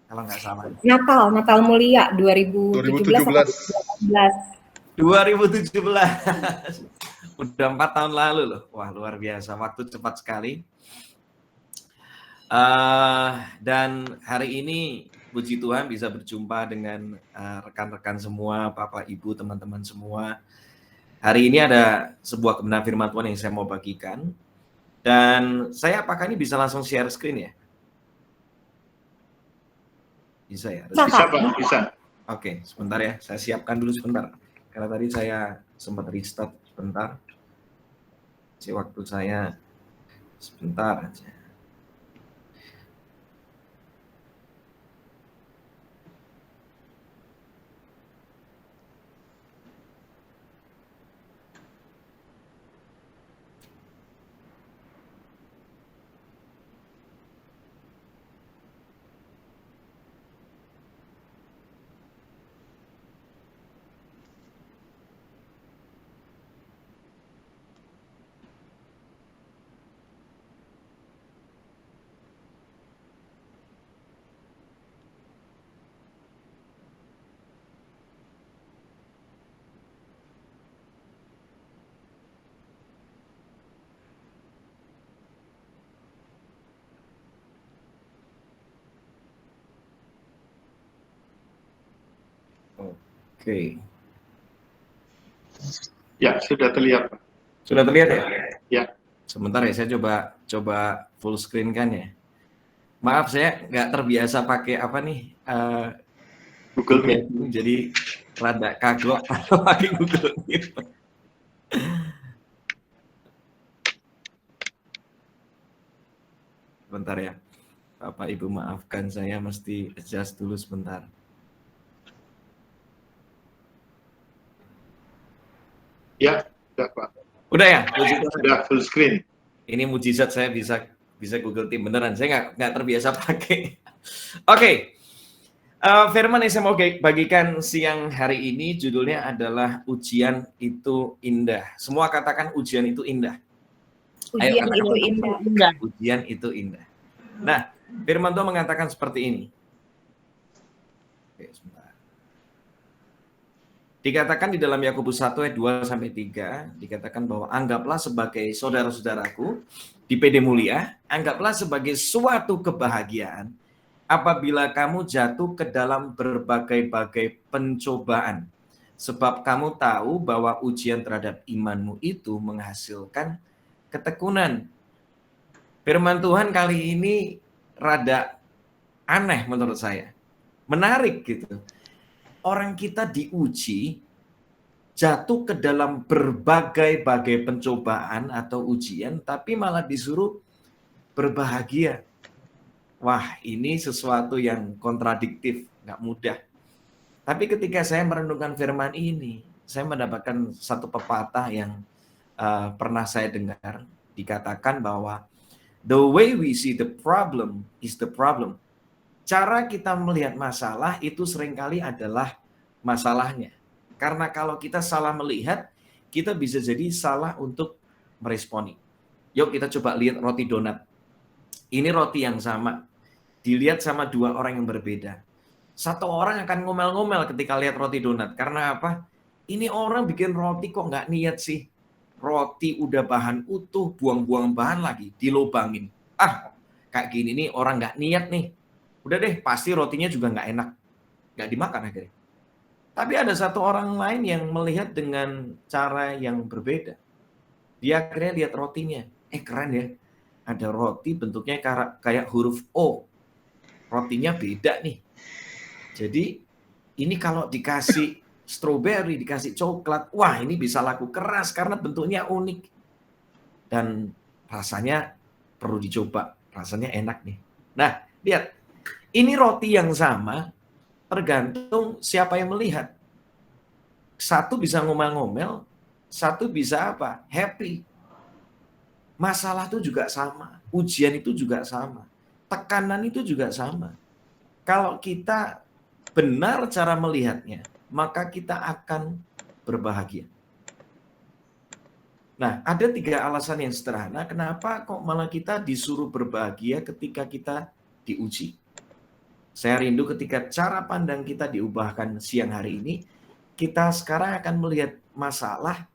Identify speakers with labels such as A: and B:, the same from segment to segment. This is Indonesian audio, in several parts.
A: kalau nggak salah.
B: Natal Mulia 2017
A: 2017. Udah 4 tahun lalu loh. Wah, luar biasa. Waktu cepat sekali. Dan hari ini puji Tuhan bisa berjumpa dengan rekan-rekan semua, Bapak, Ibu, teman-teman semua. Hari ini ada sebuah kebenaran firman Tuhan yang saya mau bagikan. Dan saya apakah ini bisa langsung share screen ya? Bisa ya?
C: Bisa, Pak. Bisa.
A: Oke, sebentar ya. Saya siapkan dulu sebentar. Karena tadi saya sempat restart sebentar. Si waktu saya sebentar aja. Oke.
C: Ya, sudah terlihat, Pak.
A: Sudah terlihat ya?
C: Ya.
A: Sebentar ya, saya coba full screen kan ya. Maaf, saya nggak terbiasa pakai apa nih,
C: Google Meet.
A: Jadi rada kagok kalau pakai Google Meet. Sebentar ya, Bapak Ibu maafkan saya mesti adjust dulu sebentar.
C: Ya, sudah, Pak.
A: Udah ya?
C: Sudah full screen.
A: Ini mujizat saya bisa Google Team beneran. Saya nggak terbiasa pakai. Oke. Firman yang saya mau bagikan siang hari ini judulnya adalah ujian itu indah. Semua katakan ujian itu indah.
B: Ujian itu indah.
A: Ujian itu indah. Nah, firman Tuhan mengatakan seperti ini. Oke, sebentar. Dikatakan di dalam Yakobus 1 ayat 2 sampai 3, dikatakan bahwa anggaplah sebagai saudara-saudaraku di PD Mulia, anggaplah sebagai suatu kebahagiaan apabila kamu jatuh ke dalam berbagai-bagai pencobaan. Sebab kamu tahu bahwa ujian terhadap imanmu itu menghasilkan ketekunan. Firman Tuhan kali ini rada aneh menurut saya. Menarik gitu. Orang kita diuji, jatuh ke dalam berbagai-bagai pencobaan atau ujian, tapi malah disuruh berbahagia. Wah, ini sesuatu yang kontradiktif, nggak mudah. Tapi ketika saya merenungkan firman ini, saya mendapatkan satu pepatah yang pernah saya dengar, dikatakan bahwa the way we see the problem is the problem. Cara kita melihat masalah itu seringkali adalah masalahnya. Karena kalau kita salah melihat, kita bisa jadi salah untuk meresponi. Yuk kita coba lihat roti donat. Ini roti yang sama. Dilihat sama dua orang yang berbeda. Satu orang akan ngomel-ngomel ketika lihat roti donat. Karena apa? Ini orang bikin roti kok nggak niat sih. Roti udah bahan utuh, buang-buang bahan lagi, dilobangin. Kayak gini nih orang nggak niat nih. Udah deh, pasti rotinya juga nggak enak. Nggak dimakan akhirnya. Tapi ada satu orang lain yang melihat dengan cara yang berbeda. Dia akhirnya lihat rotinya. Keren ya. Ada roti bentuknya kayak huruf O. Rotinya beda nih. Jadi ini kalau dikasih stroberi, dikasih coklat, wah ini bisa laku keras karena bentuknya unik. Dan rasanya perlu dicoba. Rasanya enak nih. Nah, lihat. Ini roti yang sama, tergantung siapa yang melihat. Satu bisa ngomel-ngomel, satu bisa apa? Happy. Masalah itu juga sama, ujian itu juga sama, tekanan itu juga sama. Kalau kita benar cara melihatnya, maka kita akan berbahagia. Nah, ada 3 alasan yang sederhana kenapa kok malah kita disuruh berbahagia ketika kita diuji. Saya rindu ketika cara pandang kita diubahkan siang hari ini, kita sekarang akan melihat masalah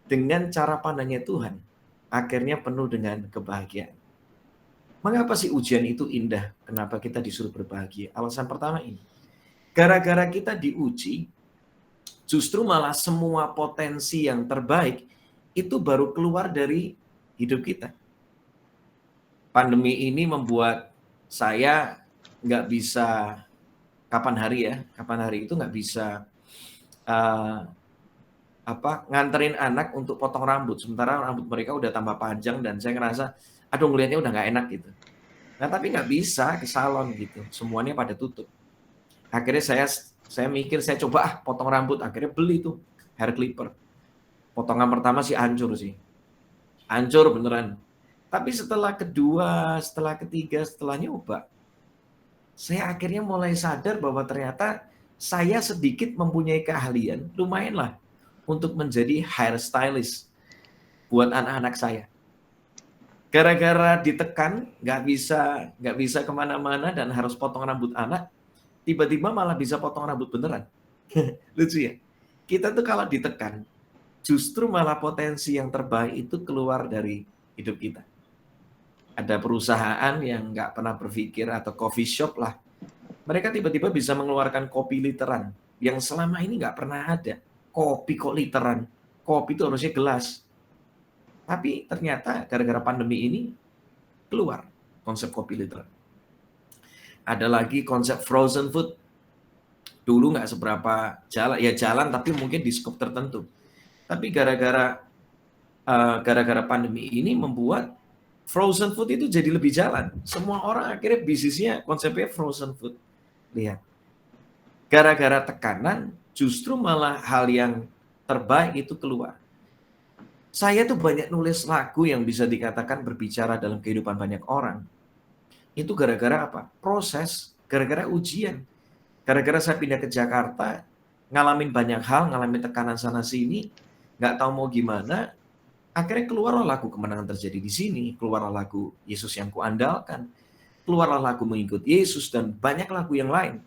A: dengan cara pandangnya Tuhan. Akhirnya penuh dengan kebahagiaan. Mengapa sih ujian itu indah? Kenapa kita disuruh berbahagia? Alasan pertama ini. Gara-gara kita diuji, justru malah semua potensi yang terbaik itu baru keluar dari hidup kita. Pandemi ini membuat saya nggak bisa, kapan hari itu nggak bisa nganterin anak untuk potong rambut. Sementara rambut mereka udah tambah panjang dan saya ngerasa, aduh ngelihatnya udah nggak enak gitu. Nah tapi nggak bisa ke salon gitu, semuanya pada tutup. Akhirnya saya mikir, saya coba potong rambut. Akhirnya beli tuh hair clipper. Potongan pertama sih hancur beneran. Tapi setelah kedua, setelah ketiga, setelah nyoba, saya akhirnya mulai sadar bahwa ternyata saya sedikit mempunyai keahlian, lumayanlah, untuk menjadi hair stylist buat anak-anak saya. Gara-gara ditekan, nggak bisa kemana-mana dan harus potong rambut anak, tiba-tiba malah bisa potong rambut beneran. Lucu ya? Kita tuh kalau ditekan, justru malah potensi yang terbaik itu keluar dari hidup kita. Ada perusahaan yang nggak pernah berpikir, atau coffee shop lah, mereka tiba-tiba bisa mengeluarkan kopi literan yang selama ini nggak pernah ada. Kopi kok literan? Kopi itu harusnya gelas. Tapi ternyata gara-gara pandemi ini keluar konsep kopi literan. Ada lagi konsep frozen food. Dulu nggak seberapa jalan tapi mungkin di skop tertentu. Tapi gara-gara pandemi ini membuat frozen food itu jadi lebih jalan. Semua orang akhirnya bisnisnya konsepnya frozen food. Lihat. Gara-gara tekanan, justru malah hal yang terbaik itu keluar. Saya tuh banyak nulis lagu yang bisa dikatakan berbicara dalam kehidupan banyak orang. Itu gara-gara apa? Proses, gara-gara ujian. Gara-gara saya pindah ke Jakarta, ngalamin banyak hal, ngalamin tekanan sana-sini, nggak tahu mau gimana, akhirnya keluarlah lagu Kemenangan Terjadi di Sini, keluarlah lagu Yesus Yang Kuandalkan, keluarlah lagu Mengikut Yesus, dan banyak lagu yang lain.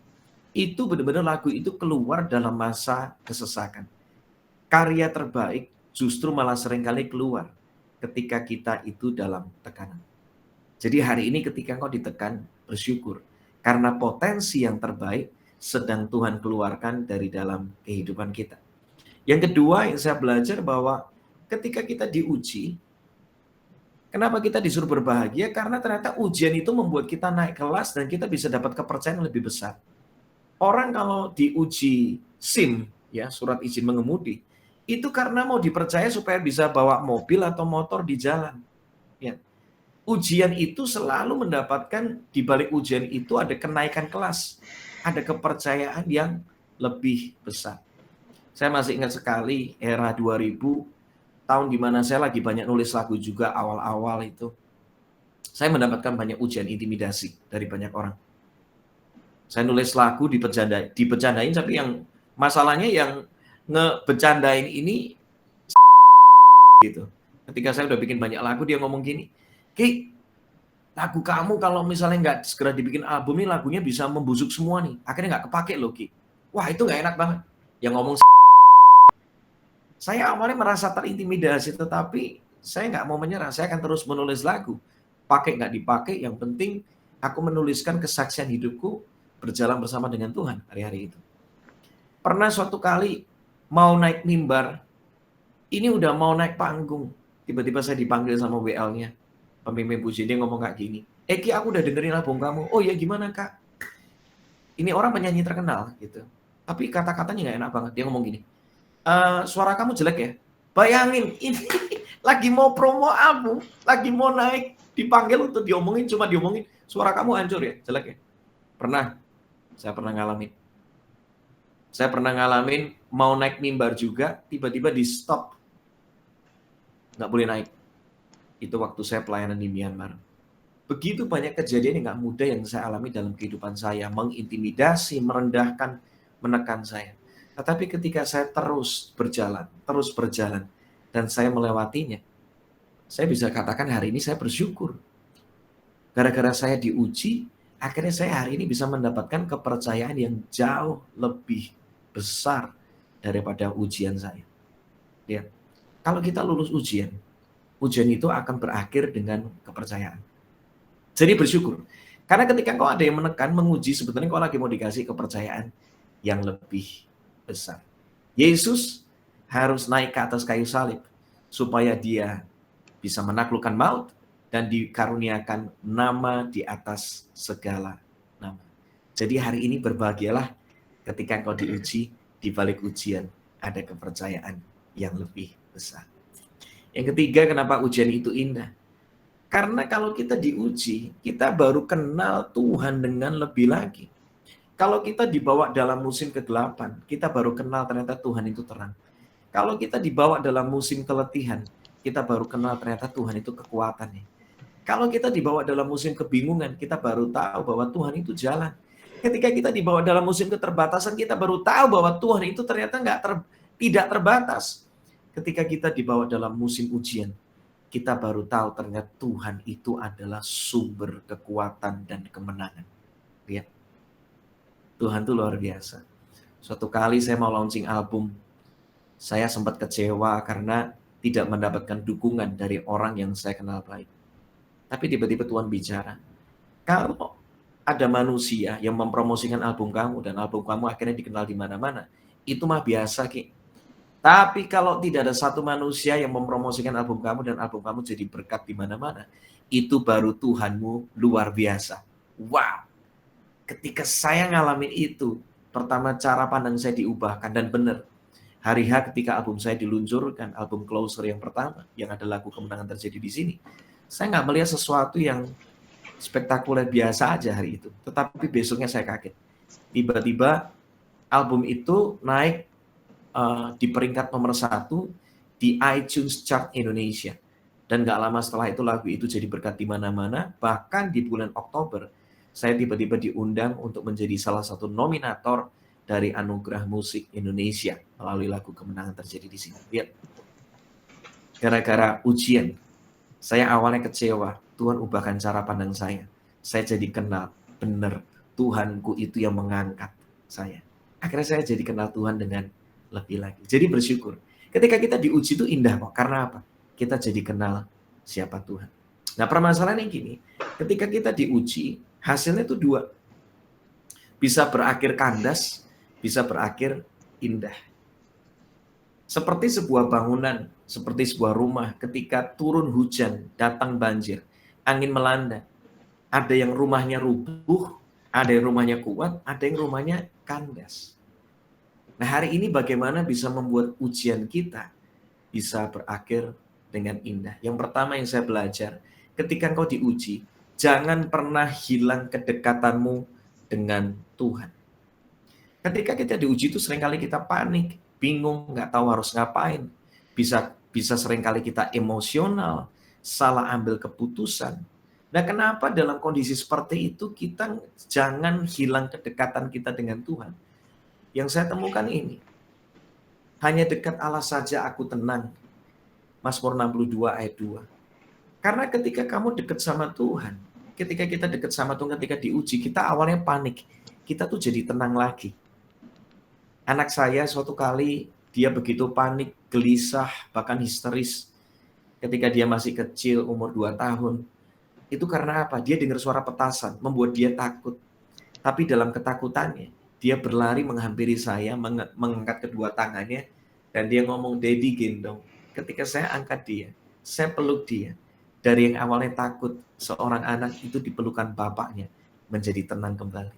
A: Itu benar-benar lagu itu keluar dalam masa kesesakan. Karya terbaik justru malah seringkali keluar ketika kita itu dalam tekanan. Jadi hari ini ketika engkau ditekan, bersyukur. Karena potensi yang terbaik sedang Tuhan keluarkan dari dalam kehidupan kita. Yang kedua yang saya belajar bahwa ketika kita diuji, kenapa kita disuruh berbahagia? Karena ternyata ujian itu membuat kita naik kelas dan kita bisa dapat kepercayaan yang lebih besar. Orang kalau diuji SIM, ya surat izin mengemudi, itu karena mau dipercaya supaya bisa bawa mobil atau motor di jalan. Ya. Ujian itu selalu mendapatkan, di balik ujian itu ada kenaikan kelas, ada kepercayaan yang lebih besar. Saya masih ingat sekali era 2000, tahun dimana saya lagi banyak nulis lagu juga awal-awal itu. Saya mendapatkan banyak ujian intimidasi dari banyak orang. Saya nulis lagu dibecandain, tapi yang masalahnya yang ngebecandain ini gitu. Ketika saya udah bikin banyak lagu, dia ngomong gini, Ki, lagu kamu kalau misalnya nggak segera dibikin album ini, lagunya bisa membusuk semua nih. Akhirnya nggak kepake loh, Ki. Wah, itu nggak enak banget. Yang ngomong saya awalnya merasa terintimidasi, tetapi saya nggak mau menyerah. Saya akan terus menulis lagu. Pakai nggak dipakai, yang penting aku menuliskan kesaksian hidupku berjalan bersama dengan Tuhan hari-hari itu. Pernah suatu kali mau naik mimbar, ini udah mau naik panggung, tiba-tiba saya dipanggil sama WL-nya, pemimpin puji, dia ngomong kayak gini, Ki, aku udah dengerin album kamu. Oh ya, gimana Kak? Ini orang penyanyi terkenal gitu, tapi kata-katanya nggak enak banget. Dia ngomong gini, suara kamu jelek ya. Bayangin, ini lagi mau promo album, lagi mau naik, dipanggil untuk diomongin, cuma diomongin, suara kamu hancur ya, jelek ya. Saya pernah ngalamin mau naik mimbar juga, tiba-tiba di stop, nggak boleh naik. Itu waktu saya pelayanan di Myanmar. Begitu banyak kejadian yang nggak mudah yang saya alami dalam kehidupan saya, mengintimidasi, merendahkan, menekan saya. Tetapi ketika saya terus berjalan, dan saya melewatinya, saya bisa katakan hari ini saya bersyukur. Gara-gara saya diuji, Akhirnya saya hari ini bisa mendapatkan kepercayaan yang jauh lebih besar daripada ujian saya. Ya. Kalau kita lulus ujian itu akan berakhir dengan kepercayaan. Jadi bersyukur. Karena ketika kau ada yang menekan, menguji, sebetulnya kau lagi mau dikasih kepercayaan yang lebih besar. Yesus harus naik ke atas kayu salib supaya dia bisa menaklukkan maut dan dikaruniakan nama di atas segala nama. Jadi hari ini berbahagialah ketika kau diuji, di balik ujian ada kepercayaan yang lebih besar. Yang ketiga, kenapa ujian itu indah? Karena kalau kita diuji, kita baru kenal Tuhan dengan lebih lagi. Kalau kita dibawa dalam musim ke-8, kita baru kenal ternyata Tuhan itu terang. Kalau kita dibawa dalam musim keletihan, kita baru kenal ternyata Tuhan itu kekuatannya. Kalau kita dibawa dalam musim kebingungan, kita baru tahu bahwa Tuhan itu jalan. Ketika kita dibawa dalam musim keterbatasan, kita baru tahu bahwa Tuhan itu ternyata tidak terbatas. Ketika kita dibawa dalam musim ujian, kita baru tahu ternyata Tuhan itu adalah sumber kekuatan dan kemenangan. Lihat, Tuhan itu luar biasa. Suatu kali saya mau launching album, saya sempat kecewa karena tidak mendapatkan dukungan dari orang yang saya kenal baik. Tapi tiba-tiba Tuhan bicara, kalau ada manusia yang mempromosikan album kamu dan album kamu akhirnya dikenal di mana-mana, itu mah biasa, Ki. Tapi kalau tidak ada satu manusia yang mempromosikan album kamu dan album kamu jadi berkat di mana-mana, itu baru Tuhanmu luar biasa. Wow. Ketika saya ngalamin itu, pertama cara pandang saya diubahkan dan benar. Hari H ketika album saya diluncurkan, album Closer yang pertama, yang ada lagu Kemenangan Terjadi di Sini, saya nggak melihat sesuatu yang spektakuler, biasa aja hari itu. Tetapi besoknya saya kaget. Tiba-tiba album itu naik di peringkat nomor 1 di iTunes Chart Indonesia. Dan gak lama setelah itu lagu itu jadi berkat di mana-mana. Bahkan di bulan Oktober, saya tiba-tiba diundang untuk menjadi salah satu nominator dari Anugerah Musik Indonesia melalui lagu Kemenangan Terjadi di Sini. Lihat, gara-gara ujian, saya awalnya kecewa. Tuhan ubahkan cara pandang saya. Saya jadi kenal, benar, Tuhanku itu yang mengangkat saya. Akhirnya saya jadi kenal Tuhan dengan lebih lagi. Jadi bersyukur. Ketika kita diuji itu indah kok. Karena apa? Kita jadi kenal siapa Tuhan. Nah, permasalahannya gini. Ketika kita diuji, hasilnya itu 2. Bisa berakhir kandas, bisa berakhir indah. Seperti sebuah bangunan, seperti sebuah rumah, ketika turun hujan, datang banjir, angin melanda. Ada yang rumahnya rubuh, ada yang rumahnya kuat, ada yang rumahnya kandas. Nah, hari ini bagaimana bisa membuat ujian kita bisa berakhir dengan indah. Yang pertama yang saya belajar, ketika engkau diuji, jangan pernah hilang kedekatanmu dengan Tuhan. Ketika kita diuji itu seringkali kita panik, bingung, nggak tahu harus ngapain. Bisa seringkali kita emosional, salah ambil keputusan. Nah, kenapa dalam kondisi seperti itu kita jangan hilang kedekatan kita dengan Tuhan? Yang saya temukan ini, hanya dekat Allah saja aku tenang. Mazmur 62 ayat 2. Karena ketika kamu dekat sama Tuhan, ketika kita dekat sama Tuhan, ketika diuji, kita awalnya panik. Kita tuh jadi tenang lagi. Anak saya suatu kali, dia begitu panik, gelisah, bahkan histeris. Ketika dia masih kecil, umur 2 tahun. Itu karena apa? Dia dengar suara petasan, membuat dia takut. Tapi dalam ketakutannya, dia berlari menghampiri saya, mengangkat kedua tangannya, dan dia ngomong, "Daddy gendong." Ketika saya angkat dia, saya peluk dia. Dari yang awalnya takut, seorang anak itu dipelukan bapaknya, menjadi tenang kembali.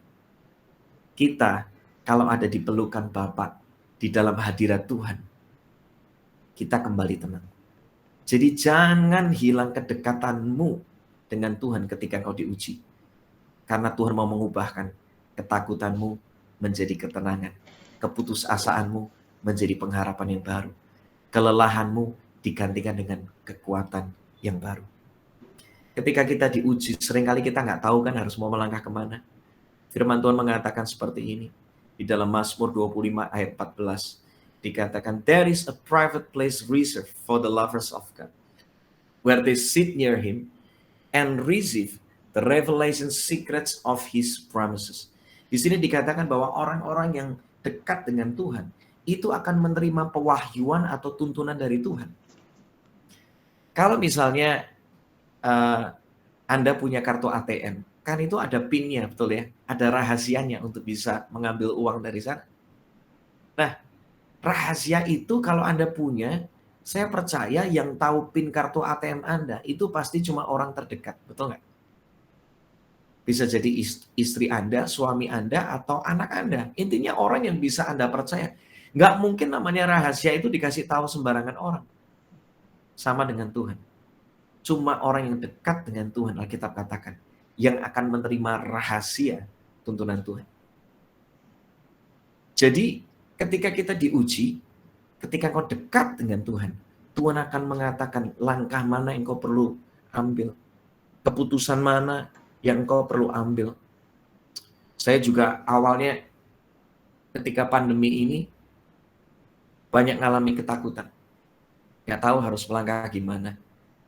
A: Kita, kalau ada di pelukan Bapak, di dalam hadirat Tuhan, kita kembali tenang. Jadi jangan hilang kedekatanmu dengan Tuhan ketika kau diuji. Karena Tuhan mau mengubahkan ketakutanmu menjadi ketenangan. Keputusasaanmu menjadi pengharapan yang baru. Kelelahanmu digantikan dengan kekuatan yang baru. Ketika kita diuji, seringkali kita nggak tahu kan harus mau melangkah kemana. Firman Tuhan mengatakan seperti ini. Di dalam Mazmur 25 ayat 14. Dikatakan, "There is a private place reserved for the lovers of God, where they sit near Him and receive The revelation secrets of His promises. Di sini dikatakan bahwa orang-orang yang dekat dengan Tuhan itu akan menerima pewahyuan atau tuntunan dari Tuhan. Kalau misalnya Anda punya kartu ATM, kan itu ada PIN-nya, betul ya? Ada rahasianya untuk bisa mengambil uang dari sana. Nah, rahasia itu kalau Anda punya, saya percaya yang tahu PIN kartu ATM Anda itu pasti cuma orang terdekat, betul nggak? Bisa jadi istri Anda, suami Anda, atau anak Anda. Intinya orang yang bisa Anda percaya. Nggak mungkin namanya rahasia itu dikasih tahu sembarangan orang. Sama dengan Tuhan. Cuma orang yang dekat dengan Tuhan, Alkitab katakan, yang akan menerima rahasia tuntunan Tuhan. Jadi ketika kita diuji, ketika kau dekat dengan Tuhan, Tuhan akan mengatakan langkah mana yang kau perlu ambil, keputusan mana yang kau perlu ambil. Saya juga awalnya ketika pandemi ini banyak ngalami ketakutan. Gak tahu harus melangkah gimana.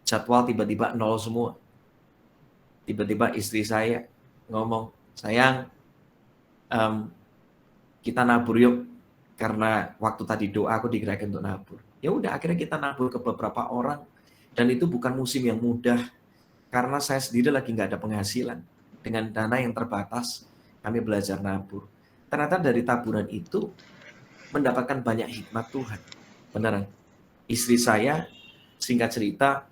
A: Jadwal tiba-tiba nol semua. Tiba-tiba istri saya ngomong, sayang, kita nabur yuk. Karena waktu tadi doa aku digerakkan untuk nabur. Ya udah, akhirnya kita nabur ke beberapa orang. Dan itu bukan musim yang mudah. Karena saya sendiri lagi nggak ada penghasilan. Dengan dana yang terbatas, kami belajar nabur. Ternyata dari taburan itu mendapatkan banyak hikmat Tuhan. Beneran. Istri saya, singkat cerita,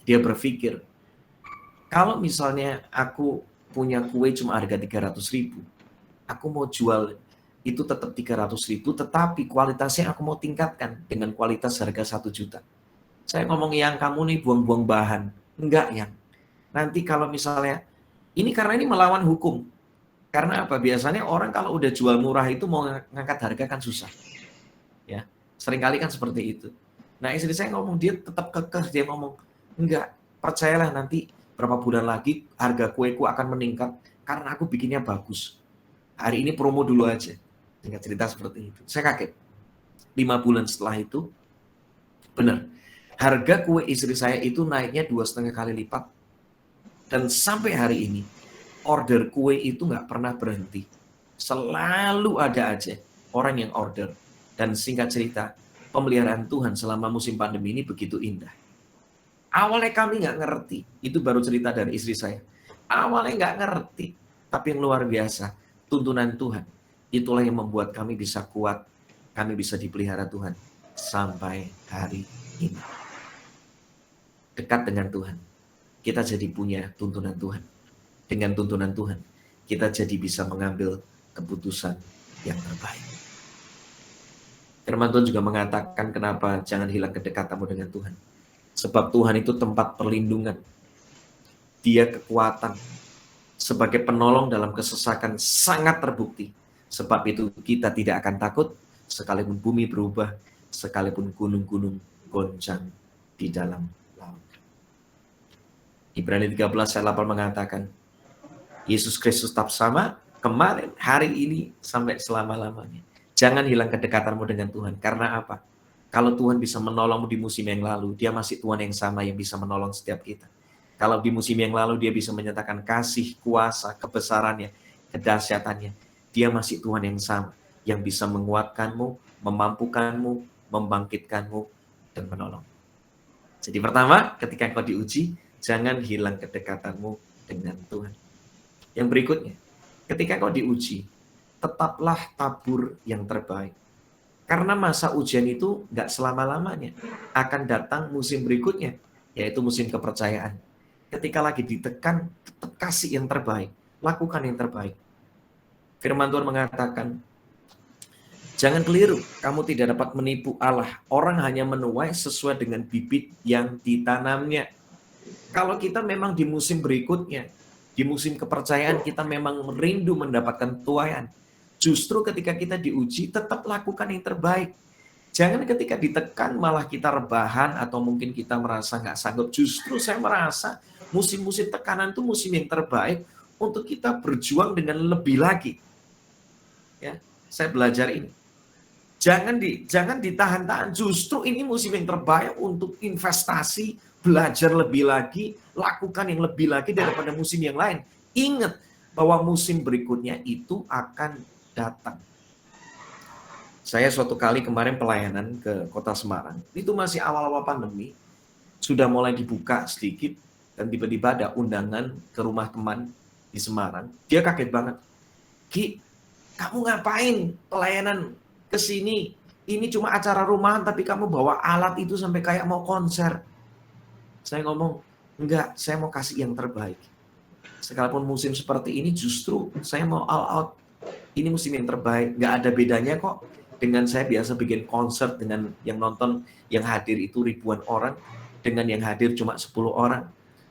A: dia berpikir, kalau misalnya aku punya kue cuma harga 300.000, aku mau jual itu tetap 300.000, tetapi kualitasnya aku mau tingkatkan dengan kualitas harga 1 juta. Saya ngomong, yang kamu nih buang-buang bahan. Enggak, yang. Nanti kalau misalnya, ini karena ini melawan hukum. Karena apa? Biasanya orang kalau udah jual murah itu mau ngangkat harga kan susah. Ya, seringkali kan seperti itu. Nah, istri saya ngomong, dia tetap kekeh, dia ngomong, enggak, percayalah nanti berapa bulan lagi harga kueku akan meningkat karena aku bikinnya bagus. Hari ini promo dulu aja. Singkat cerita seperti itu. Saya kaget. 5 bulan setelah itu, benar, harga kue istri saya itu naiknya 2,5 kali lipat. Dan sampai hari ini, order kue itu nggak pernah berhenti. Selalu ada aja orang yang order. Dan singkat cerita, pemeliharaan Tuhan selama musim pandemi ini begitu indah. Awalnya kami nggak ngerti, itu baru cerita dari istri saya. Awalnya nggak ngerti, tapi yang luar biasa, tuntunan Tuhan. Itulah yang membuat kami bisa kuat, kami bisa dipelihara Tuhan sampai hari ini. Dekat dengan Tuhan, kita jadi punya tuntunan Tuhan. Dengan tuntunan Tuhan, kita jadi bisa mengambil keputusan yang terbaik. Firman Tuhan juga mengatakan kenapa jangan hilang kedekatanmu dengan Tuhan. Sebab Tuhan itu tempat perlindungan. Dia kekuatan. Sebagai penolong dalam kesesakan sangat terbukti. Sebab itu kita tidak akan takut sekalipun bumi berubah, sekalipun gunung-gunung goncang di dalam laut. Ibrani 13 ayat 8 mengatakan, Yesus Kristus tetap sama kemarin, hari ini, sampai selama-lamanya. Jangan hilang kedekatanmu dengan Tuhan. Karena apa? Kalau Tuhan bisa menolongmu di musim yang lalu, dia masih Tuhan yang sama yang bisa menolong setiap kita. Kalau di musim yang lalu dia bisa menyatakan kasih, kuasa, kebesarannya, kedahsyatannya, dia masih Tuhan yang sama yang bisa menguatkanmu, memampukanmu, membangkitkanmu, dan menolong. Jadi pertama, ketika engkau diuji, jangan hilang kedekatanmu dengan Tuhan. Yang berikutnya, ketika engkau diuji, tetaplah tabur yang terbaik. Karena masa ujian itu nggak selama-lamanya. Akan datang musim berikutnya, yaitu musim kepercayaan. Ketika lagi ditekan, tetap kasih yang terbaik. Lakukan yang terbaik. Firman Tuhan mengatakan, jangan keliru, kamu tidak dapat menipu Allah. Orang hanya menuai sesuai dengan bibit yang ditanamnya. Kalau kita memang di musim berikutnya, di musim kepercayaan kita memang rindu mendapatkan tuaian. Justru ketika kita diuji, tetap lakukan yang terbaik. Jangan ketika ditekan malah kita rebahan atau mungkin kita merasa nggak sanggup. Justru saya merasa musim-musim tekanan itu musim yang terbaik untuk kita berjuang dengan lebih lagi. Ya, saya belajar ini. Jangan ditahan-tahan. Justru ini musim yang terbaik untuk investasi, belajar lebih lagi, lakukan yang lebih lagi daripada musim yang lain. Ingat bahwa musim berikutnya itu akan datang. Saya suatu kali kemarin pelayanan ke kota Semarang, itu masih awal-awal pandemi, sudah mulai dibuka sedikit, dan tiba-tiba ada undangan ke rumah teman di Semarang. Dia kaget banget. Ki, kamu ngapain pelayanan ke sini? Ini cuma acara rumahan, tapi kamu bawa alat itu sampai kayak mau konser. Saya ngomong, enggak, saya mau kasih yang terbaik. Sekalipun musim seperti ini, justru saya mau all out. Ini musim yang terbaik, nggak ada bedanya kok dengan saya biasa bikin konser dengan yang nonton, yang hadir itu ribuan orang, dengan yang hadir cuma 10 orang.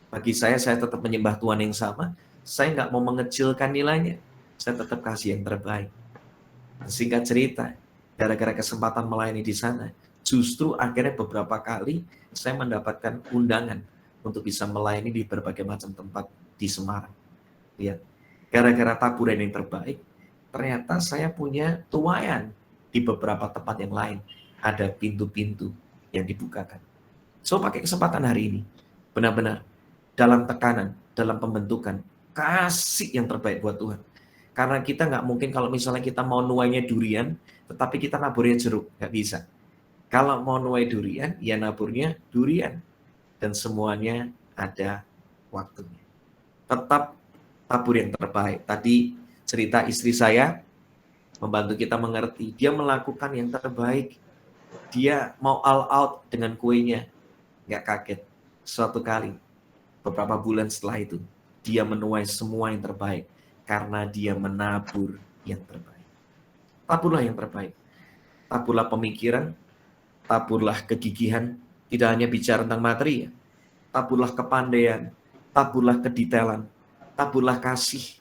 A: Bagi saya tetap menyembah Tuhan yang sama, saya nggak mau mengecilkan nilainya, saya tetap kasih yang terbaik. Singkat cerita, gara-gara kesempatan melayani di sana, justru akhirnya beberapa kali saya mendapatkan undangan untuk bisa melayani di berbagai macam tempat di Semarang. Lihat, gara-gara taburan yang terbaik, ternyata saya punya tuayan di beberapa tempat yang lain. Ada pintu-pintu yang dibukakan. So, pakai kesempatan hari ini, benar-benar dalam tekanan, dalam pembentukan, kasih yang terbaik buat Tuhan. Karena kita nggak mungkin kalau misalnya kita mau nuainya durian, tetapi kita naburnya jeruk, nggak bisa. Kalau mau nuai durian, ya naburnya durian. Dan semuanya ada waktunya. Tetap tabur yang terbaik. Tadi cerita istri saya, membantu kita mengerti. Dia melakukan yang terbaik. Dia mau all out dengan kuenya. Nggak kaget. Suatu kali, beberapa bulan setelah itu, dia menuai semua yang terbaik. Karena dia menabur yang terbaik. Taburlah yang terbaik. Taburlah pemikiran, taburlah kegigihan. Tidak hanya bicara tentang materi, ya. Taburlah kepandaian, taburlah kedetailan, taburlah kasih,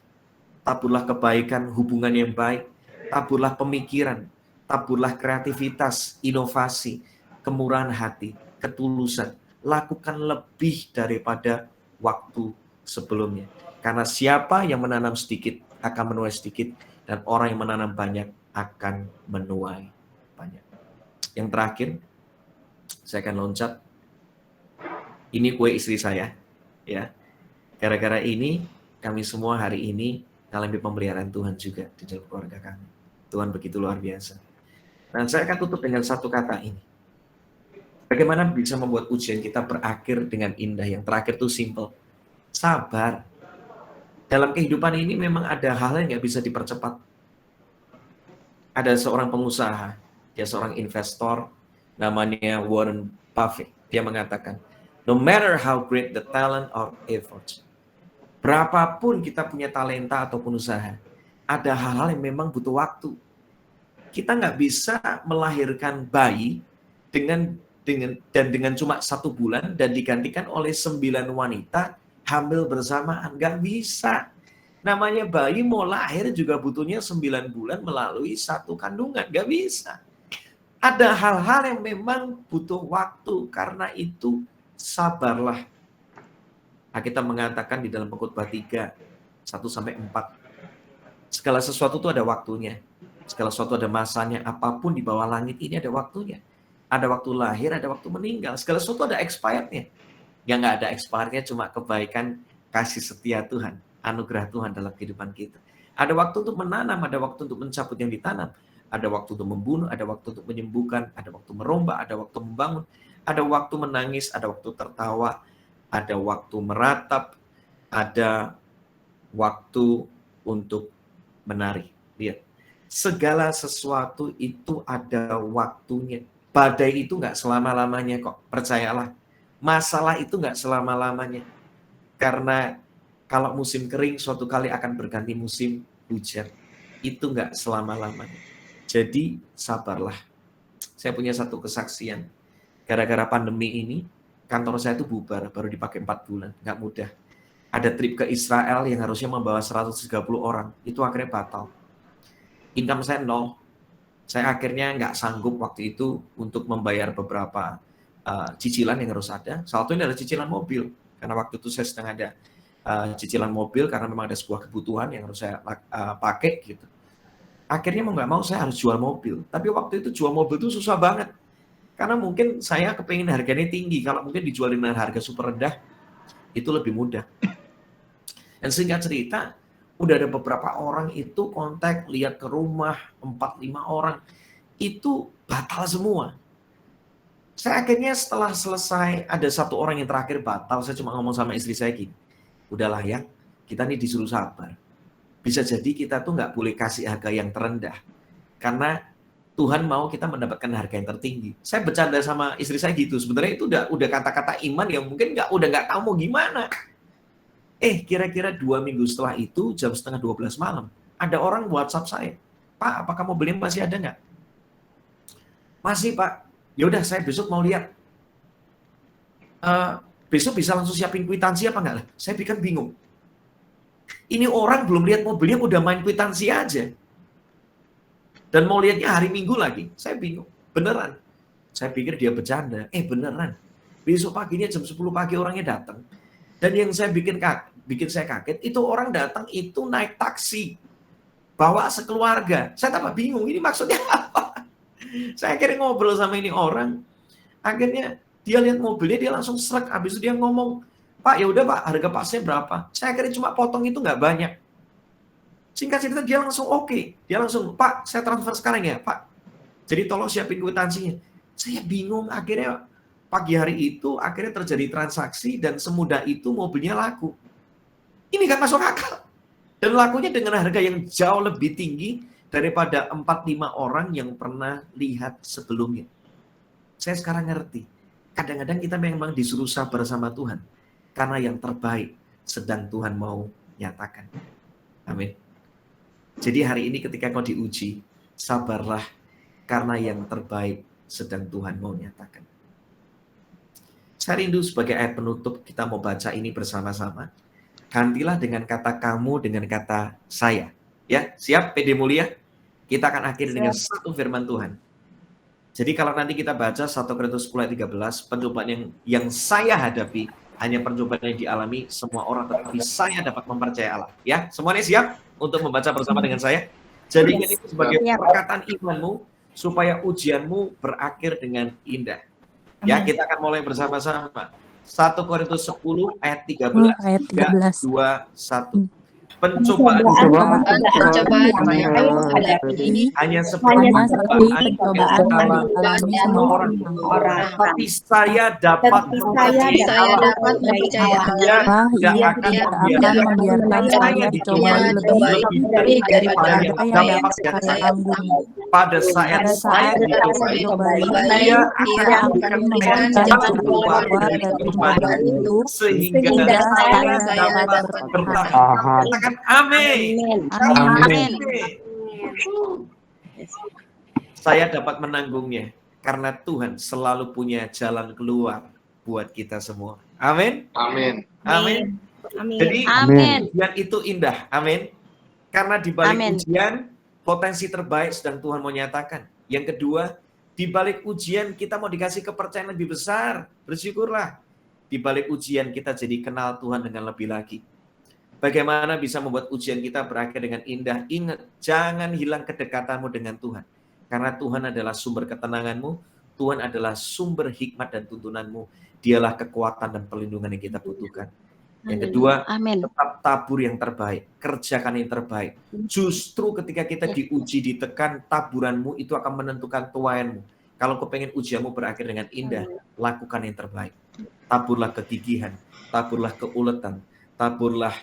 A: taburlah kebaikan, hubungan yang baik, taburlah pemikiran, taburlah kreativitas, inovasi, kemurahan hati, ketulusan. Lakukan lebih daripada waktu sebelumnya. Karena siapa yang menanam sedikit akan menuai sedikit, dan orang yang menanam banyak akan menuai banyak. Yang terakhir, saya akan loncat. Ini kue istri saya, ya. Gara-gara ini, kami semua hari ini mengalami pemeliharaan Tuhan juga di dalam keluarga kami. Tuhan begitu luar biasa. Dan saya akan tutup dengan satu kata ini. Bagaimana bisa membuat ujian kita berakhir dengan indah? Yang terakhir itu simple. Sabar. Dalam kehidupan ini memang ada hal yang nggak bisa dipercepat. Ada seorang pengusaha, dia seorang investor, namanya Warren Buffett. Dia mengatakan, no matter how great the talent or effort, berapapun kita punya talenta ataupun usaha, ada hal-hal yang memang butuh waktu. Kita nggak bisa melahirkan bayi dengan cuma 1 bulan dan digantikan oleh 9 wanita hamil bersamaan. Nggak bisa. Namanya bayi mau lahir juga butuhnya 9 bulan melalui 1 kandungan. Nggak bisa. Ada hal-hal yang memang butuh waktu. Karena itu sabarlah. Kita mengatakan di dalam Pengkhotbah 3, 1-4. Segala sesuatu itu ada waktunya. Segala sesuatu ada masanya. Apapun di bawah langit ini ada waktunya. Ada waktu lahir, ada waktu meninggal. Segala sesuatu ada expirednya. Yang nggak ada expirednya cuma kebaikan, kasih setia Tuhan, anugerah Tuhan dalam kehidupan kita. Ada waktu untuk menanam, ada waktu untuk mencabut yang ditanam. Ada waktu untuk membunuh, ada waktu untuk menyembuhkan, ada waktu merombak, ada waktu membangun, ada waktu menangis, ada waktu tertawa, ada waktu meratap, ada waktu untuk menari. Lihat, segala sesuatu itu ada waktunya. Badai itu nggak selama-lamanya kok, percayalah. Masalah itu nggak selama-lamanya. Karena kalau musim kering, suatu kali akan berganti musim hujan. Itu nggak selama-lamanya. Jadi sabarlah. Saya punya satu kesaksian. Gara-gara pandemi ini, kantor saya itu bubar, baru dipakai 4 bulan. Nggak mudah. Ada trip ke Israel yang harusnya membawa 130 orang. Itu akhirnya batal. Income saya 0. Saya akhirnya nggak sanggup waktu itu untuk membayar beberapa cicilan yang harus ada. Salah satunya adalah cicilan mobil. Karena waktu itu saya sedang ada cicilan mobil karena memang ada sebuah kebutuhan yang harus saya pakai gitu. Akhirnya mau nggak mau saya harus jual mobil. Tapi waktu itu jual mobil itu susah banget. Karena mungkin saya kepengen harganya tinggi, kalau mungkin dijual dengan harga super rendah, itu lebih mudah. Dan singkat cerita, udah ada beberapa orang itu kontak, lihat ke rumah, 4-5 orang, itu batal semua. Saya akhirnya setelah selesai, ada satu orang yang terakhir batal, saya cuma ngomong sama istri saya gini, udahlah ya, kita nih disuruh sabar. Bisa jadi kita tuh nggak boleh kasih harga yang terendah, karena Tuhan mau kita mendapatkan harga yang tertinggi. Saya bercanda sama istri saya gitu. Sebenarnya itu udah kata-kata iman yang mungkin udah nggak tahu mau gimana. Kira-kira 2 minggu setelah itu jam 11:30 malam, ada orang WhatsApp saya, Pak, apakah mobilnya masih ada nggak? Masih Pak. Ya udah, saya besok mau lihat. Besok bisa langsung siapin kwitansi apa nggak? Saya pikir bingung. Ini orang belum lihat mobilnya udah main kwitansi aja. Dan mau lihatnya hari Minggu lagi, saya bingung. Beneran. Saya pikir dia bercanda. Beneran. Besok paginya jam 10 pagi orangnya datang. Dan yang saya bikin saya kaget, itu orang datang itu naik taksi. Bawa sekeluarga. Saya tambah bingung, ini maksudnya apa? Saya akhirnya ngobrol sama ini orang. Akhirnya dia lihat mobilnya, dia langsung srek. Habis itu dia ngomong, Pak, ya udah Pak, harga pasnya berapa? Saya akhirnya cuma potong itu nggak banyak. Singkat cerita dia langsung oke. Dia langsung, Pak, saya transfer sekarang ya, Pak. Jadi tolong siapin kwitansinya. Saya bingung, akhirnya pagi hari itu akhirnya terjadi transaksi dan semudah itu mobilnya laku. Ini gak masuk akal. Dan lakunya dengan harga yang jauh lebih tinggi daripada 4-5 orang yang pernah lihat sebelumnya. Saya sekarang ngerti. Kadang-kadang kita memang disuruh sabar sama Tuhan. Karena yang terbaik sedang Tuhan mau nyatakan. Amin. Jadi hari ini ketika kau diuji, sabarlah karena yang terbaik sedang Tuhan mau nyatakan. Saya rindu sebagai ayat penutup kita mau baca ini bersama-sama. Gantilah dengan kata kamu dengan kata saya. Ya, siap PD Mulia? Kita akan akhiri dengan satu firman Tuhan. Jadi kalau nanti kita baca 1 Korintus 10 ayat 13, pencobaan yang saya hadapi hanya percobaan yang dialami semua orang, tetapi saya dapat mempercayai Allah. Ya, semuanya siap untuk membaca bersama dengan saya? Jadikan itu sebagai perkataan imanmu supaya ujianmu berakhir dengan indah. Ya, kita akan mulai bersama-sama. 1 Korintus 10 ayat 13. 3, 2, 1. Pencobaan hanya seperti pencobaan semua orang. Tapi saya dapat mempercayai Allah. Dia tidak akan membiarkan saya dicobai lebih daripada yang dapat saya tanggung. Pada saat saya dicobai, dia akan memberikan jalan keluar dari cobaan itu sehingga saya dapat bertahan. Amin. Amin. Saya dapat menanggungnya karena Tuhan selalu punya jalan keluar buat kita semua. Amin.
C: Amin.
A: Amin.
B: Amin.
A: Jadi ujian itu indah. Amin. Karena di balik ujian potensi terbaik sedang Tuhan mau nyatakan. Yang kedua, di balik ujian kita mau dikasih kepercayaan lebih besar. Bersyukurlah. Di balik ujian kita jadi kenal Tuhan dengan lebih lagi. Bagaimana bisa membuat ujian kita berakhir dengan indah? Ingat, jangan hilang kedekatanmu dengan Tuhan. Karena Tuhan adalah sumber ketenanganmu, Tuhan adalah sumber hikmat dan tuntunanmu. Dialah kekuatan dan perlindungan yang kita butuhkan. Yang kedua, tetap tabur yang terbaik, kerjakan yang terbaik. Justru ketika kita diuji, ditekan, taburanmu itu akan menentukan tuayanmu. Kalau kau pengen ujianmu berakhir dengan indah, lakukan yang terbaik. Taburlah kegigihan, taburlah keuletan, taburlah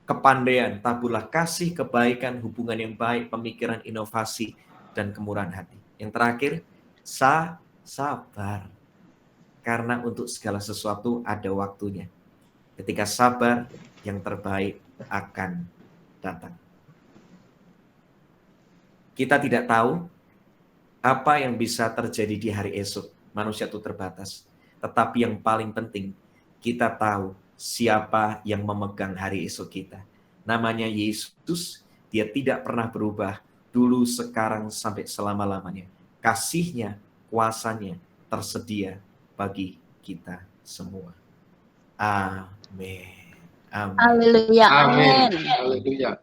A: kepandaian, taburlah kasih, kebaikan, hubungan yang baik, pemikiran, inovasi, dan kemurahan hati. Yang terakhir, sabar. Karena untuk segala sesuatu ada waktunya. Ketika sabar, yang terbaik akan datang. Kita tidak tahu apa yang bisa terjadi di hari esok. Manusia itu terbatas. Tetapi yang paling penting, kita tahu siapa yang memegang hari esok kita. Namanya Yesus, dia tidak pernah berubah. Dulu, sekarang, sampai selama-lamanya. Kasihnya, kuasanya tersedia bagi kita semua. Amin.
D: Haleluya.
C: Amin. Haleluya.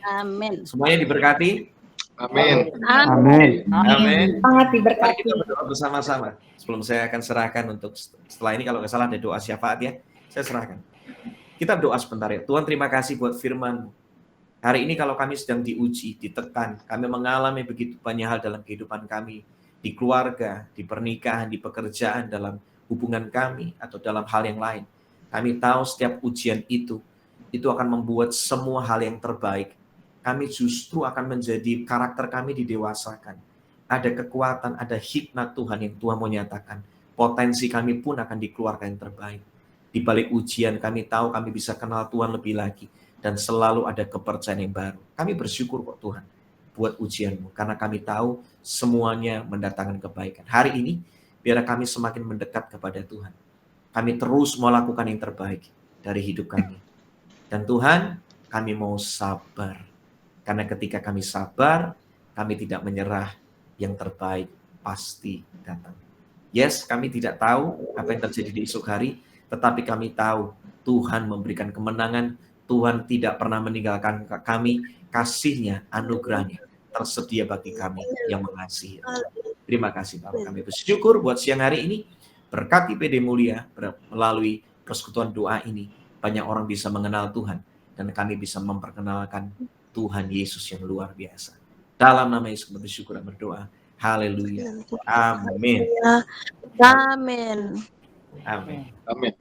D: Amin.
A: Semuanya diberkati.
C: Amin.
D: Amin.
A: Amin.
B: Sangat
A: Mari
B: diberkati.
A: kita berdoa bersama-sama. Sebelum saya akan serahkan untuk setelah ini kalau nggak salah ada doa syafaat ya, saya serahkan. Kita berdoa sebentar ya. Tuhan terima kasih buat firman-Mu. Hari ini kalau kami sedang diuji, ditekan, kami mengalami begitu banyak hal dalam kehidupan kami, di keluarga, di pernikahan, di pekerjaan, dalam hubungan kami, atau dalam hal yang lain. Kami tahu setiap ujian itu akan membuat semua hal yang terbaik. Kami justru akan menjadi karakter kami didewasakan. Ada kekuatan, ada hikmat Tuhan yang Tuhan mau nyatakan. Potensi kami pun akan dikeluarkan yang terbaik. Di balik ujian kami tahu kami bisa kenal Tuhan lebih lagi. Dan selalu ada kepercayaan yang baru. Kami bersyukur kok Tuhan buat ujian-Mu. Karena kami tahu semuanya mendatangkan kebaikan. Hari ini biar kami semakin mendekat kepada Tuhan. Kami terus melakukan yang terbaik dari hidup kami. Dan Tuhan, kami mau sabar. Karena ketika kami sabar, kami tidak menyerah, yang terbaik pasti datang. Yes, kami tidak tahu apa yang terjadi di esok hari, tetapi kami tahu Tuhan memberikan kemenangan, Tuhan tidak pernah meninggalkan kami, kasih-Nya, anugerah-Nya tersedia bagi kami yang mengasihi. Terima kasih Bapak, kami bersyukur buat siang hari ini, berkati PD Mulia melalui persekutuan doa ini, banyak orang bisa mengenal Tuhan, dan kami bisa memperkenalkan Tuhan Yesus yang luar biasa. Dalam nama Yesus kami bersyukur dan berdoa. Haleluya. Amin.
D: Amin.
A: Amin.
C: Amin.